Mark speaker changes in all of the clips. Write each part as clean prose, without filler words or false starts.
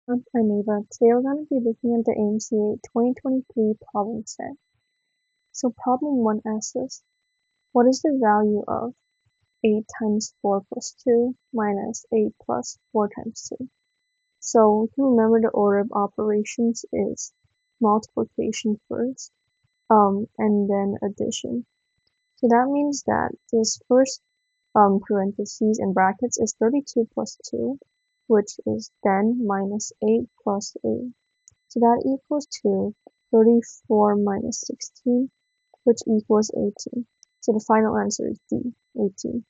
Speaker 1: I'm Eva. Today we're going to be looking at the AMC 2023 problem set. So problem 1 asks us, what is the value of 8 times 4 plus 2 minus 8 plus 4 times 2? So we can remember the order of operations is multiplication first, and then addition. So that means that this first parentheses and brackets is 32 plus 2, which is then minus 8 plus 8. So that equals to 34 minus 16, which equals 18. So the final answer is D, 18.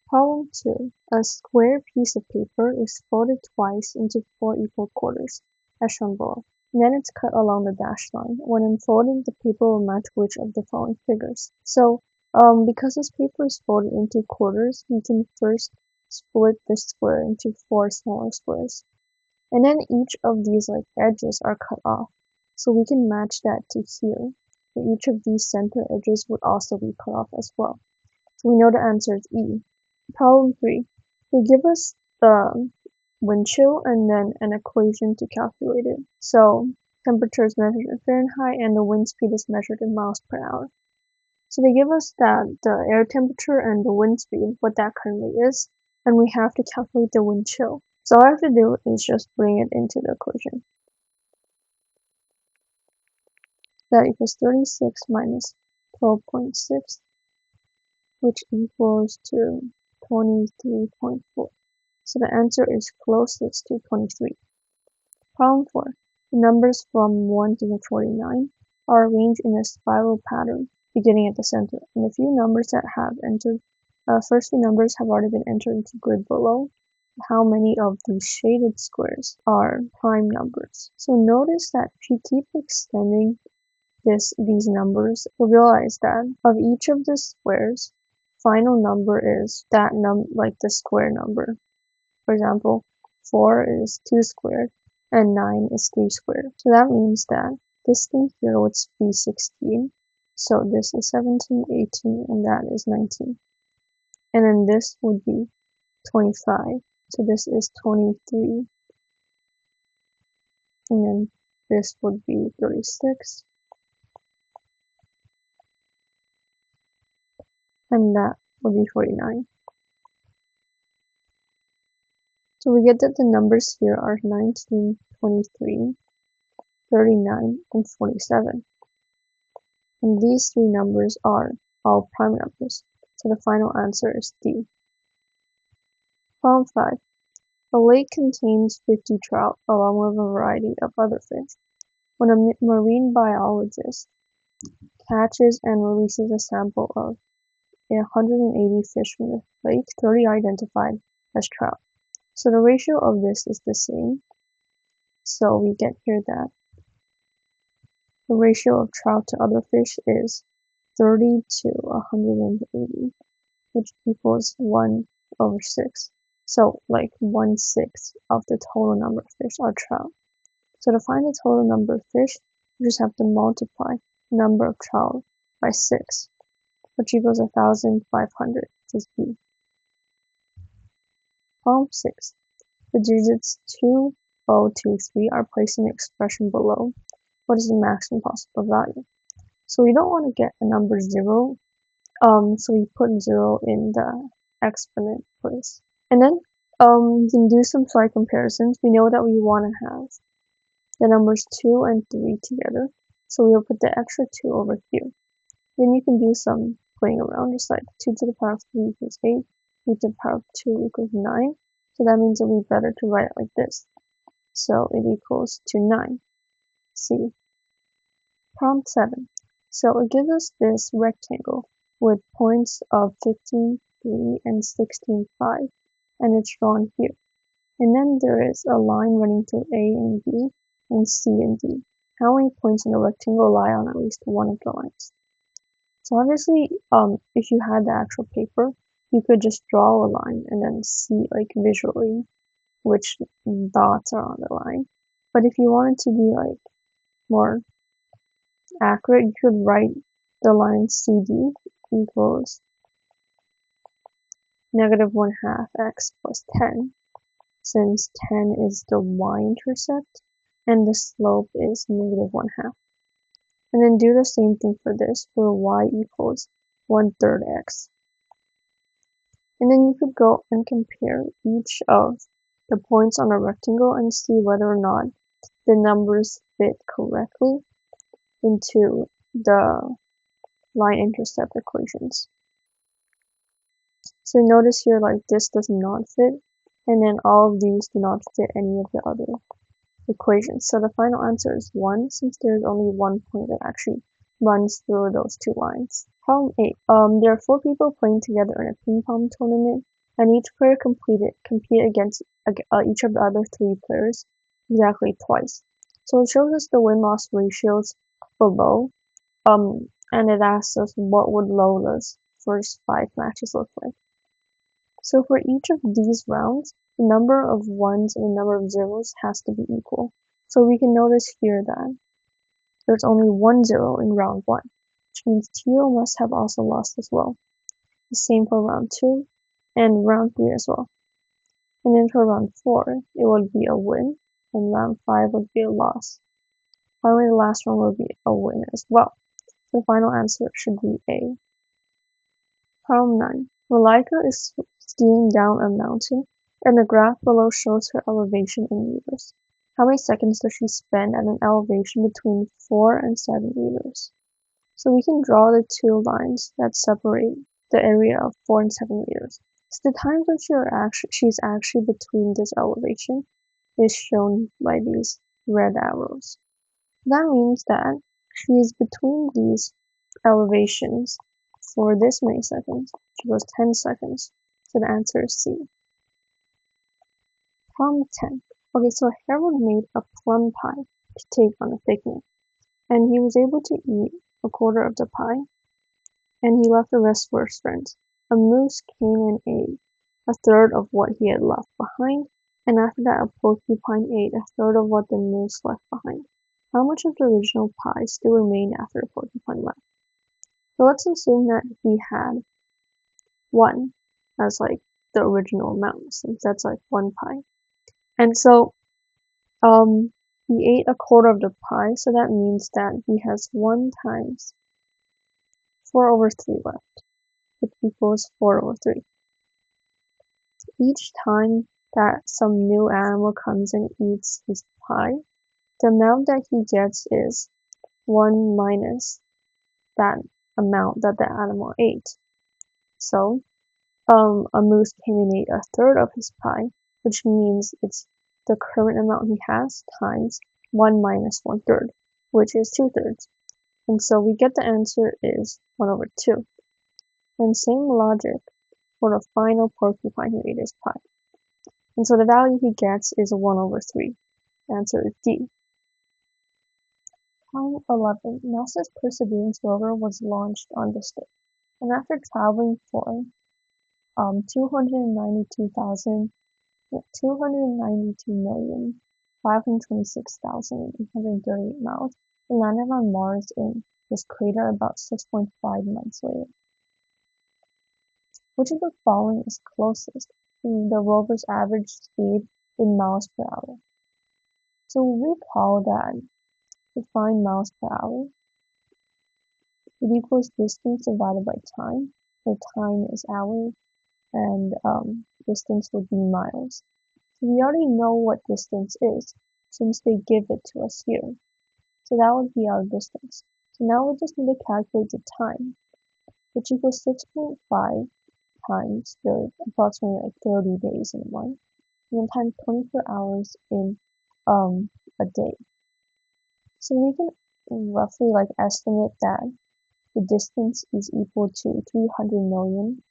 Speaker 1: Problem 2. A square piece of paper is folded twice into 4 equal quarters, as shown below. And then it's cut along the dashed line. When unfolded, the paper will match which of the following figures. So, because this paper is folded into quarters, we can first split the square into 4 smaller squares. And then each of these edges are cut off, so we can match that to here. And each of these center edges would also be cut off as well. So we know the answer is E. Problem 3. They give us the wind chill and then an equation to calculate it. So temperature is measured in Fahrenheit and the wind speed is measured in miles per hour. So they give us that the air temperature and the wind speed, what that currently is, and we have to calculate the wind chill. So all I have to do is just bring it into the equation. That equals 36 minus 12.6, which equals to 23.4. So the answer is closest to 23. Problem 4. The numbers from 1 to 49 are arranged in a spiral pattern beginning at the center, and the few numbers that have entered, first few numbers have already been entered into grid below. How many of these shaded squares are prime numbers? So notice that if you keep extending these numbers, you'll realize that of each of the squares, final number is that the square number. For example, 4 is 2 squared and 9 is 3 squared. So that means that this thing here would be 16. So this is 17, 18, and that is 19. And then this would be 25. So this is 23. And then this would be 36. And that would be 49. So we get that the numbers here are 19, 23, 39, and 47. And these three numbers are all prime numbers. So the final answer is D. Problem 5. A lake contains 50 trout along with a variety of other fish. When a marine biologist catches and releases a sample of 180 fish from the lake, 30 are identified as trout. So the ratio of this is the same. So we get here that the ratio of trout to other fish is 30 to 180, which equals 1/6. So 1/6 of the total number of fish are trout. So to find the total number of fish, you just have to multiply the number of trout by 6, which equals 1,500, which is B. Problem 6. The digits 2, 0, 2, 3 are placed in the expression below. What is the maximum possible value? So we don't want to get a number 0, so we put 0 in the exponent place. And then we can do some slight comparisons. We know that we want to have the numbers 2 and 3 together, so we'll put the extra 2 over here. Then you can do some playing around, just like 2 to the power of 3 equals 8, 3 to the power of 2 equals 9, so that means it would be better to write it like this. So it equals to 9. C. Problem 7. So it gives us this rectangle with points of 15, 3, and 16, 5, and it's drawn here. And then there is a line running through A and B and C and D. How many points in the rectangle lie on at least one of the lines? So obviously, if you had the actual paper, you could just draw a line and then see visually which dots are on the line. But if you wanted to be more accurate, you could write the line CD equals -1/2 x plus 10. since 10 is the y-intercept and the slope is -1/2. And then do the same thing for this, where y equals 1/3 x. And then you could go and compare each of the points on a rectangle and see whether or not the numbers fit correctly into the line-intercept equations. So notice here, like, this does not fit, and then all of these do not fit any of the other equations. So the final answer is 1, since there's only one point that actually runs through those two lines. Problem 8. There are 4 people playing together in a ping pong tournament, and each player compete against each of the other 3 players exactly twice. So it shows us the win-loss ratios for low, and it asks us what would Lola's first 5 matches look like. So for each of these rounds, the number of ones and the number of zeros has to be equal. So we can notice here that there's only 1 0 in round 1, which means Tio must have also lost as well. The same for round 2 and round 3 as well. And then for round 4, it would be a win, and round 5 would be a loss. Finally, the last one will be a win as well. The final answer should be A. Problem 9. Malika is skiing down a mountain, and the graph below shows her elevation in meters. How many seconds does she spend at an elevation between 4 and 7 meters? So we can draw the 2 lines that separate the area of 4 and 7 meters. So the times when she's actually between this elevation is shown by these red arrows. That means that she is between these elevations for this many seconds, which was 10 seconds. So the answer is C. Problem 10. Okay, so Harold made a plum pie to take on a picnic, and he was able to eat a quarter of the pie, and he left the rest for his friends. A moose came and ate a third of what he had left behind, and after that a porcupine ate a third of what the moose left behind. How much of the original pie still remained after the porcupine left? So let's assume that he had 1 as like the original amount, since that's like 1 pie. And so he ate a quarter of the pie, so that means that he has 1 times 4/3 left, which equals 4/3. Each time that some new animal comes and eats his pie, the amount that he gets is 1 minus that amount that the animal ate. So a moose came and ate a third of his pie, which means it's the current amount he has times 1 minus 1/3, which is 2/3. And so we get the answer is 1/2. And same logic for the final porcupine who ate his pie. And so the value he gets is 1/3. The answer is D. Problem 11. NASA's Perseverance rover was launched on this day, and after traveling for 292,526,838 miles, it landed on Mars in this crater about 6.5 months later. Which of the following is closest to the rover's average speed in miles per hour? So recall that to find miles per hour, it equals distance divided by time, where time is hours and distance would be miles. So we already know what distance is, since they give it to us here. So that would be our distance. So now we just need to calculate the time, which equals 6.5 times the approximately like 30 days in 1, and then times 24 hours in a day. So we can roughly like estimate that the distance is equal to 300 million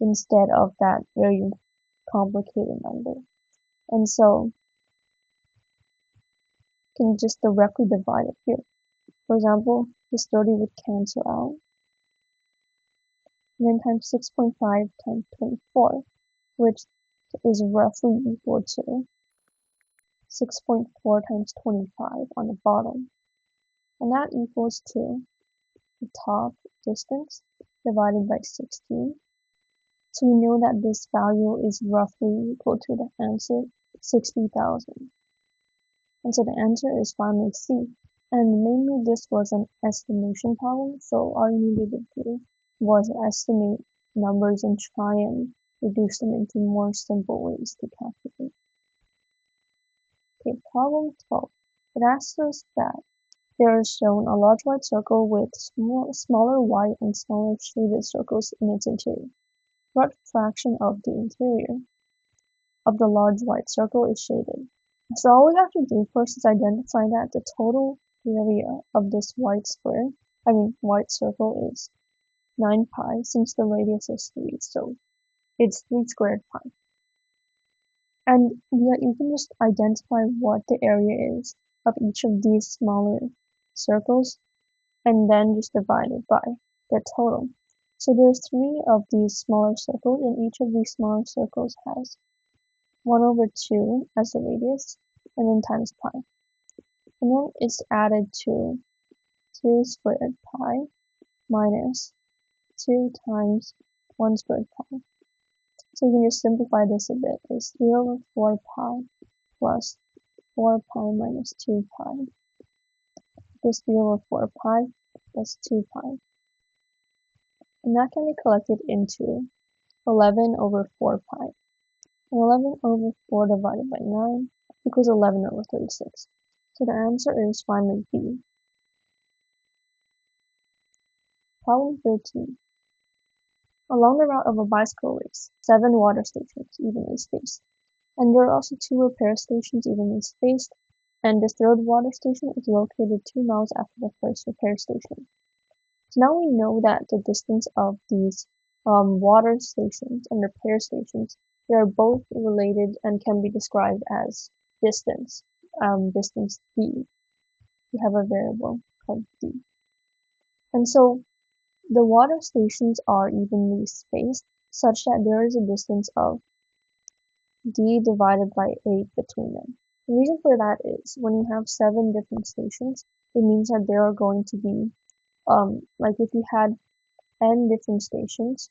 Speaker 1: instead of that very complicated number. And so you can just directly divide it here. For example, this 30 would cancel out, and then times 6.5 times 24, which is roughly equal to 6.4 times 25 on the bottom. And that equals to the top distance divided by 16 So we know that this value is roughly equal to the answer 60,000. And so the answer is finally C. And mainly this was an estimation problem, so all you needed to do was estimate numbers and try and reduce them into more simple ways to calculate. Okay, problem 12. It asks us that there is shown a large white circle with smaller white and smaller shaded circles in its interior. What fraction of the interior of the large white circle is shaded? So all we have to do first is identify that the total area of this white circle is 9 pi since the radius is 3, so it's 3 squared pi. And you can just identify what the area is of each of these smaller circles and then just divide it by the total. So there's 3 of these smaller circles, and each of these smaller circles has 1/2 as the radius, and then times pi. And then it's added to 2 squared pi minus 2 times 1 squared pi. So you can just simplify this a bit. It's 3/4 pi plus 4 pi minus 2 pi. This 3/4 pi plus 2 pi. And that can be collected into 11/4 pi. And 11/4 divided by 9 equals 11/36. So the answer is finally B. Problem 13. Along the route of a bicycle race, 7 water stations evenly spaced. And there are also 2 repair stations evenly spaced, and this third water station is located 2 miles after the first repair station. So now we know that the distance of these water stations and repair stations, they are both related and can be described as distance, distance d. We have a variable called d. And so the water stations are evenly spaced such that there is a distance of d divided by 8 between them. The reason for that is when you have 7 different stations, it means that there are going to be, like if you had n different stations,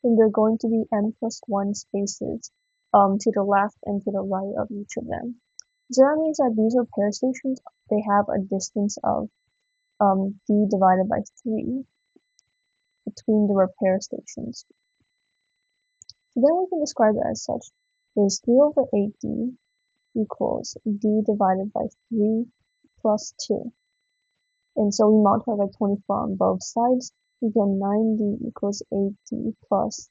Speaker 1: then there are going to be n plus 1 spaces to the left and to the right of each of them. So that means that these repair stations, they have a distance of d divided by 3 between the repair stations. So then we can describe it as such. Is 3/8d equals d divided by 3 plus 2. And so we multiply by 24 on both sides. We get 9d equals 8d plus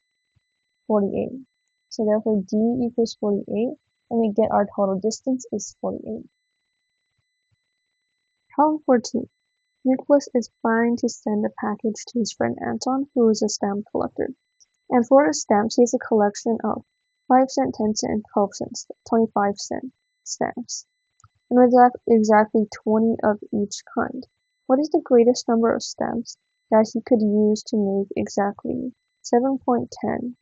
Speaker 1: 48. So therefore d equals 48, and we get our total distance is 48. Problem 14. Nicholas is planning to send a package to his friend Anton, who is a stamp collector. And for his stamps, he has a collection of 5 cent, 10 cent, and 12 cent, 25 cent stamps. And with that, exactly 20 of each kind. What is the greatest number of stamps that he could use to make exactly 7.10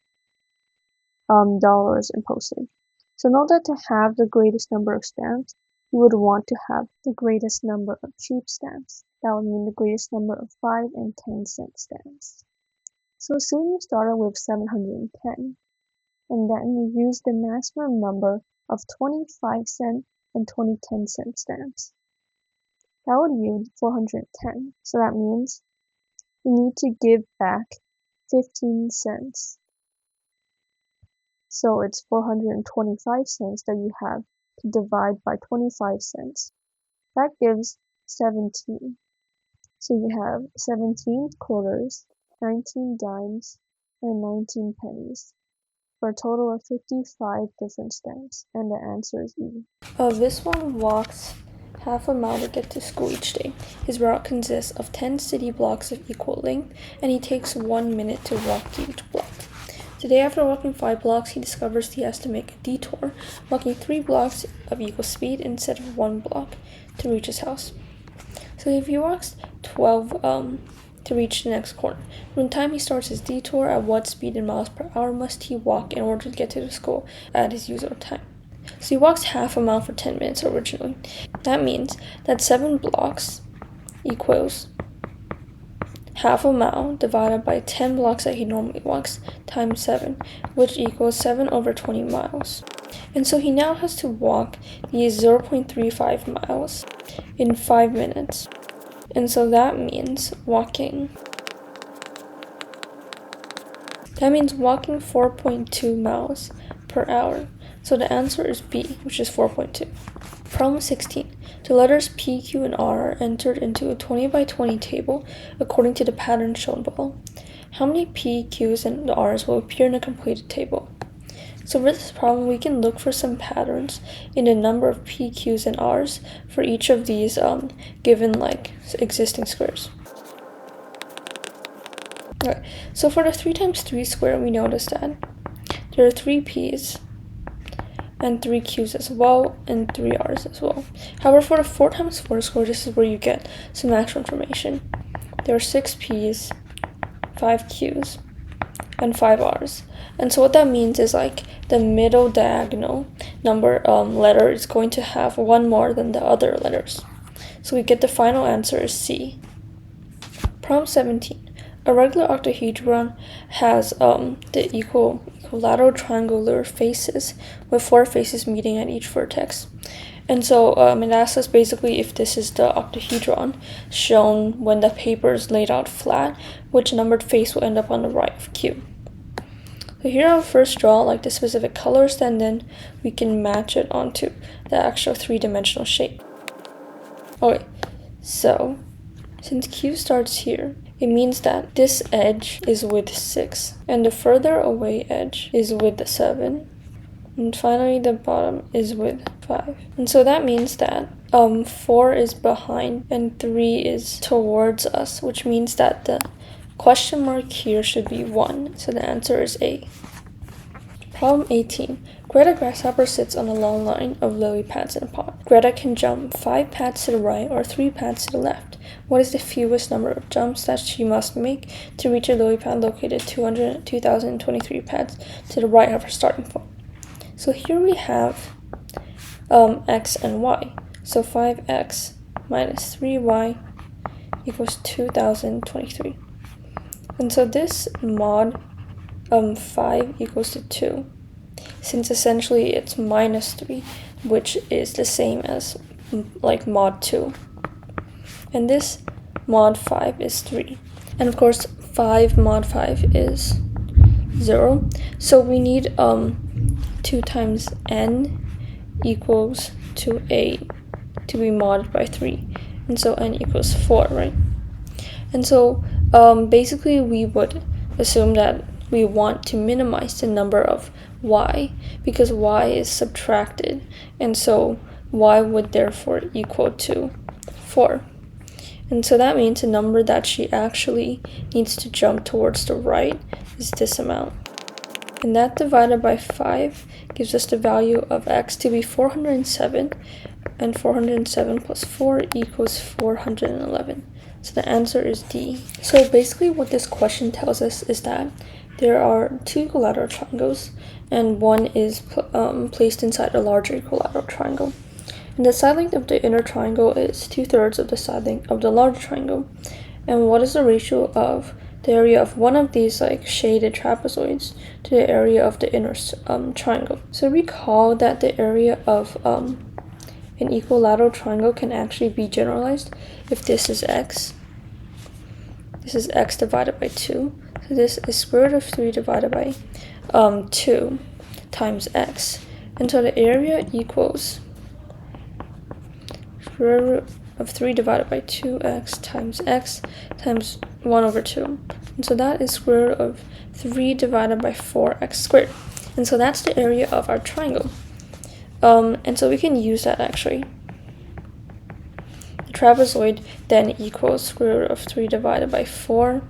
Speaker 1: dollars in postage? So note that to have the greatest number of stamps, you would want to have the greatest number of cheap stamps. That would mean the greatest number of 5 and 10 cent stamps. So assume you started with 710, and then you use the maximum number of 25 cent and 10 cent stamps. That would yield 410. So that means you need to give back 15 cents. So it's 425 cents that you have to divide by 25 cents. That gives 17. So you have 17 quarters, 19 dimes, and 19 pennies, for a total of 55 different stamps, and the answer is E. This one walks half a mile to get to school each day. His route consists of 10 city blocks of equal length, and he takes 1 minute to walk to each block. Today, after walking 5 blocks, he discovers he has to make a detour, walking 3 blocks of equal speed instead of 1 block to reach his house. So if he walks 12 to reach the next corner, from the time he starts his detour, at what speed in miles per hour must he walk in order to get to the school at his usual time? So he walks half a mile for 10 minutes originally. That means that 7 blocks equals
Speaker 2: half a mile divided by 10 blocks that he normally walks times 7, which equals 7 over 20 miles. And so he now has to walk these 0.35 miles in 5 minutes. And so that means walking 4.2 miles per hour. So the answer is B, which is 4.2. Problem 16. The letters P, Q, and R are entered into a 20 by 20 table according to the pattern shown below. How many P, Qs, and Rs will appear in a completed table? So for this problem, we can look for some patterns in the number of P, Qs, and Rs for each of these given existing squares. Alright, so for the 3 times 3 square, we notice that there are 3 P's and 3 Q's as well, and 3 R's as well. However, for the 4 times 4 square, this is where you get some actual information. There are 6 P's, 5 Q's, and 5 R's. And so what that means is the middle diagonal letter is going to have one more than the other letters. So we get the final answer is C. Problem 17. A regular octahedron has the equilateral triangular faces with 4 faces meeting at each vertex. And so it asks us basically if this is the octahedron shown when the paper is laid out flat, which numbered face will end up on the right of Q. So here I'll first draw the specific colors, and then we can match it onto the actual 3-dimensional shape. Okay, so since Q starts here, it means that this edge is width 6, and the further away edge is width 7, and finally the bottom is width 5. And so that means that 4 is behind and 3 is towards us, which means that the question mark here should be 1, so the answer is A. Problem 18. Greta Grasshopper sits on a long line of lily pads in a pot. Greta can jump 5 pads to the right or 3 pads to the left. What is the fewest number of jumps that she must make to reach a lily pad located 2,023 pads to the right of her starting point? So here we have x and y. So 5x minus 3y equals 2,023. And so this mod 5 equals to 2, since essentially it's minus 3, which is the same as mod 2. And this mod 5 is 3. And of course 5 mod 5 is 0. So we need 2 times n equals to a to be modded by 3. And so n equals 4, right? And so basically we would assume that we want to minimize the number of y, because y is subtracted, and so y would therefore equal to 4. And so that means the number that she actually needs to jump towards the right is this amount. And that divided by 5 gives us the value of x to be 407, and 407 plus 4 equals 411. So the answer is D. So basically what this question tells us is that there are 2 equilateral triangles, and one is placed inside a larger equilateral triangle. And the side length of the inner triangle is 2/3 of the side length of the larger triangle. And what is the ratio of the area of one of these shaded trapezoids to the area of the inner triangle? So recall that the area of an equilateral triangle can actually be generalized if this is x. This is x divided by 2. So this is square root of 3 divided by 2 times x. And so the area equals square root of 3 divided by 2x times 1 over 2. And so that is square root of 3 divided by 4x squared. And so that's the area of our triangle. And so we can use that actually. The trapezoid then equals square root of 3 divided by 4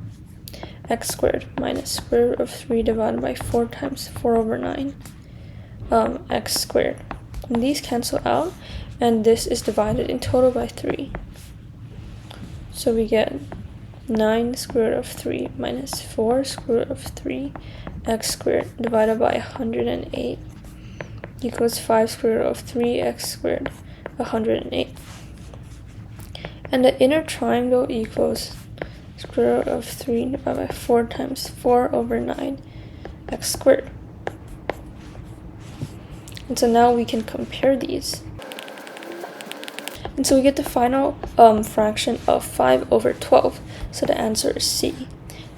Speaker 2: x squared minus square root of 3 divided by 4 times 4 over 9 x squared. And these cancel out, and this is divided in total by 3. So we get 9 square root of 3 minus 4 square root of 3 x squared divided by 108 equals 5 square root of 3x squared, 108. And the inner triangle equals square root of 3 divided by 4 times 4 over 9 x squared. And so now we can compare these. And so we get the final fraction of 5 over 12. So the answer is C.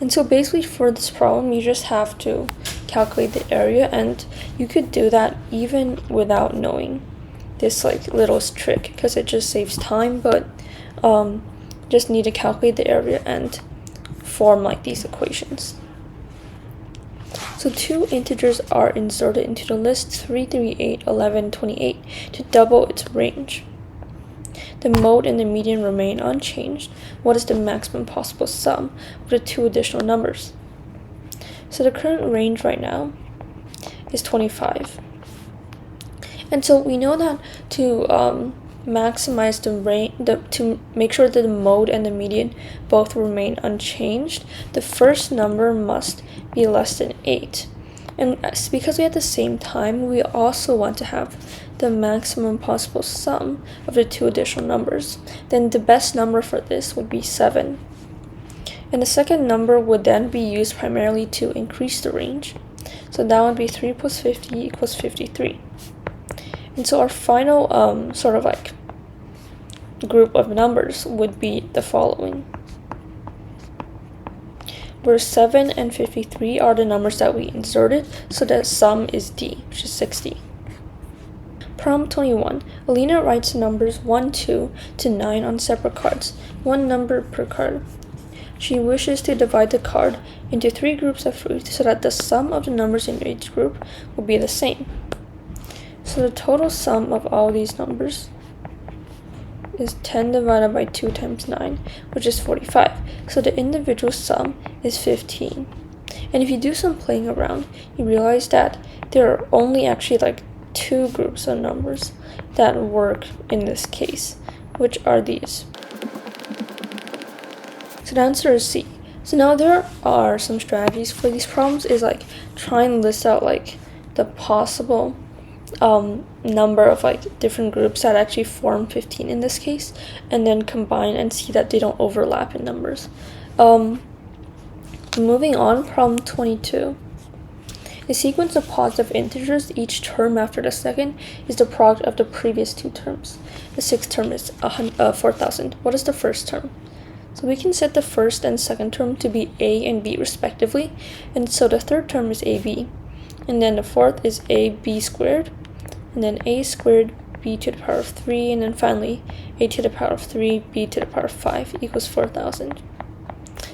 Speaker 2: And so basically for this problem, you just have to calculate the area, and you could do that even without knowing this like little trick, because it just saves time, but just need to calculate the area and form like these equations. So two integers are inserted into the list 3, 3, 8, 11, 28 to double its range. The mode and the median remain unchanged. What is the maximum possible sum of the two additional numbers? So the current range right now is 25. And so we know that to maximize the range, to make sure that the mode and the median both remain unchanged, the first number must be less than 8. And because we at the same time, we also want to have the maximum possible sum of the two additional numbers. Then the best number for this would be 7. And the second number would then be used primarily to increase the range. So that would be 3 plus 50 equals 53. And so our final sort of like group of numbers would be the following, where 7 and 53 are the numbers that we inserted, so the sum is D, which is 60. Problem 21. Alina writes the numbers 1, 2 to 9 on separate cards, one number per card. She wishes to divide the card into 3 groups of 3 so that the sum of the numbers in each group will be the same. So the total sum of all these numbers is 10 divided by 2 times 9, which is 45. So the individual sum is 15. And if you do some playing around, you realize that there are only actually like 2 groups of numbers that work in this case, which are these. So the answer is C. So now there are some strategies for these problems, is like try and list out like the possible number of like different groups that actually form 15 in this case, and then combine and see that they don't overlap in numbers. Moving on, problem 22. The sequence of positive integers, each term after the second, is the product of the previous 2 terms. The 6th term is 4,000. What is the first term? So we can set the first and second term to be a and b respectively, and so the third term is ab, and then the fourth is ab squared, and then a squared b to the power of 3, and then finally a to the power of 3 b to the power of 5 equals 4,000.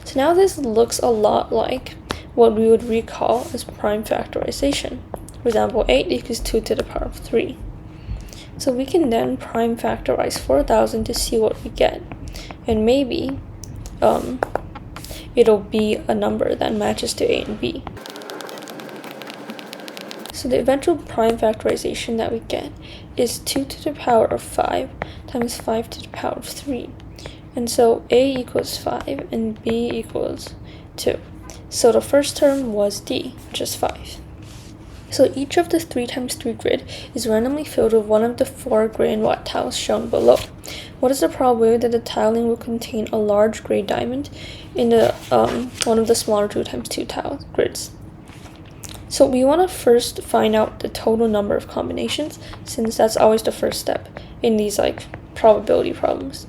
Speaker 2: So now this looks a lot like what we would recall as prime factorization. For example, 8 equals 2 to the power of 3. So we can then prime factorize 4,000 to see what we get, and maybe it'll be a number that matches to a and b. So the eventual prime factorization that we get is 2 to the power of 5 times 5 to the power of 3. And so a equals 5 and b equals 2. So the first term was D, which is 5. So each of the 3 times 3 grid is randomly filled with one of the 4 gray and white tiles shown below. What is the probability that the tiling will contain a large gray diamond in the one of the smaller 2 times 2 tile grids? So we want to first find out the total number of combinations, since that's always the first step in these like probability problems.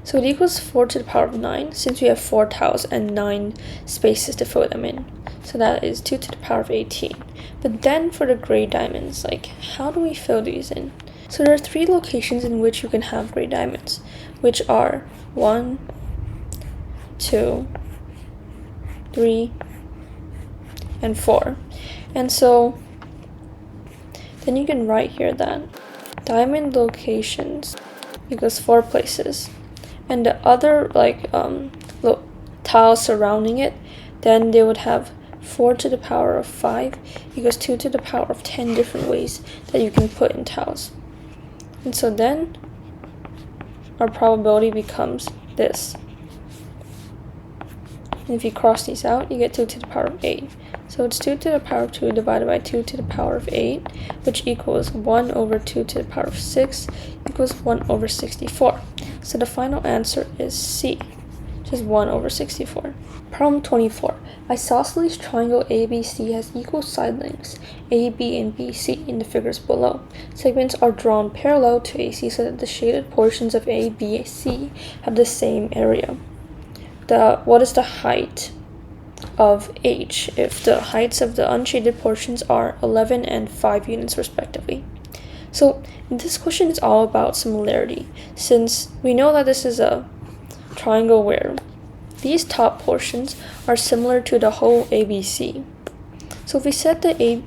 Speaker 2: So it equals 4 to the power of 9, since we have 4 tiles and 9 spaces to fill them in. So that is 2 to the power of 18. But then for the gray diamonds, like how do we fill these in? So there are 3 locations in which you can have gray diamonds, which are 1, 2, 3, and 4. And so then you can write here that diamond locations equals 4 places. And the other like tiles surrounding it, then they would have 4 to the power of 5 equals 2 to the power of 10 different ways that you can put in tiles. And so then our probability becomes this. And if you cross these out, you get 2 to the power of 8. So it's 2 to the power of 2 divided by 2 to the power of 8, which equals 1 over 2 to the power of 6 equals 1 over 64. So the final answer is C, which which is 1 over 64. Problem 24. Isosceles triangle ABC has equal side lengths AB and BC in the figures below. Segments are drawn parallel to AC so that the shaded portions of A, B, C have the same area. What is the height of H if the heights of the unshaded portions are 11 and 5 units respectively? So this question is all about similarity, since we know that this is a triangle where these top portions are similar to the whole ABC. So if we set the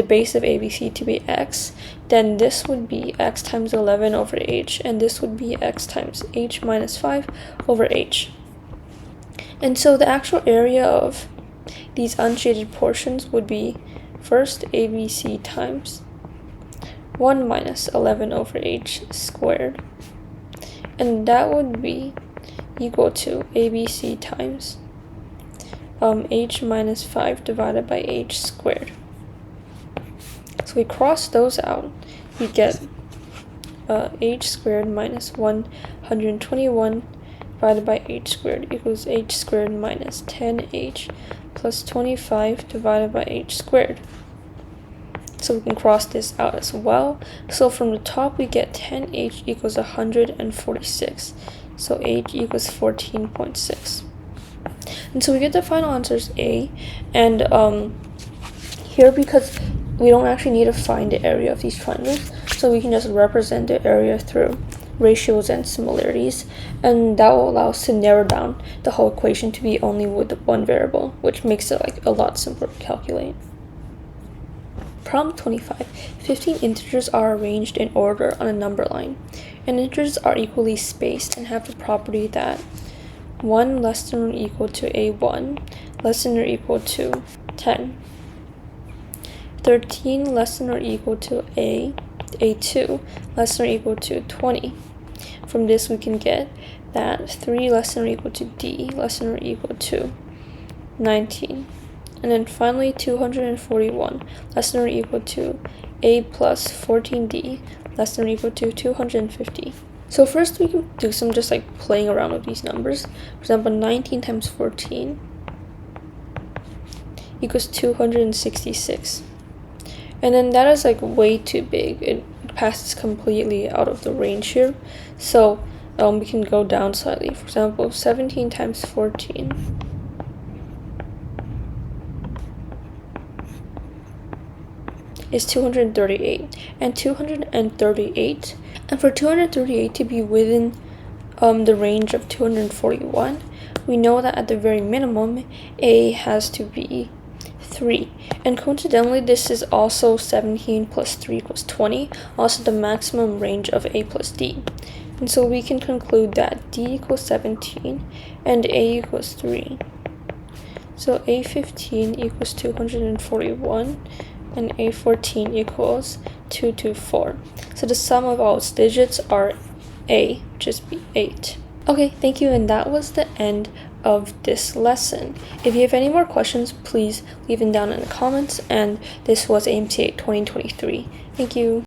Speaker 2: base of ABC to be x, then this would be x times 11 over h, and this would be x times h minus 5 over h. And so the actual area of these unshaded portions would be first ABC times 1 minus 11 over h squared, and that would be equal to ABC times h minus 5 divided by h squared. So we cross those out, we get h squared minus 121 divided by h squared equals h squared minus 10h plus 25 divided by h squared. So we can cross this out as well. So from the top we get 10h equals 146. So h equals 14.6. And so we get the final answer is A. And here, because we don't actually need to find the area of these triangles, so we can just represent the area through ratios and similarities, and that will allow us to narrow down the whole equation to be only with the one variable, which makes it like a lot simpler to calculate. Problem 25. 15 integers are arranged in order on a number line, and integers are equally spaced and have the property that 1 less than or equal to a1 less than or equal to 10, 13 less than or equal to a2 less than or equal to 20. From this we can get that 3 less than or equal to d less than or equal to 19. And then finally 241 less than or equal to a plus 14d less than or equal to 250. So first we can do some just like playing around with these numbers. For example, 19 times 14 equals 266. And then that is like way too big. It passes completely out of the range here. So we can go down slightly. For example, 17 times 14 is 238. And 238, and for 238 to be within the range of 241, we know that at the very minimum, a has to be 3. And coincidentally, this is also 17 plus 3 equals 20, also the maximum range of a plus d. And so we can conclude that d equals 17 and a equals 3. So a15 equals 241 and a14 equals 224. So the sum of all its digits are a, which is 8. Okay, thank you, and that was the end of this lesson. If you have any more questions, please leave them down in the comments, and this was AMC 2023. Thank you.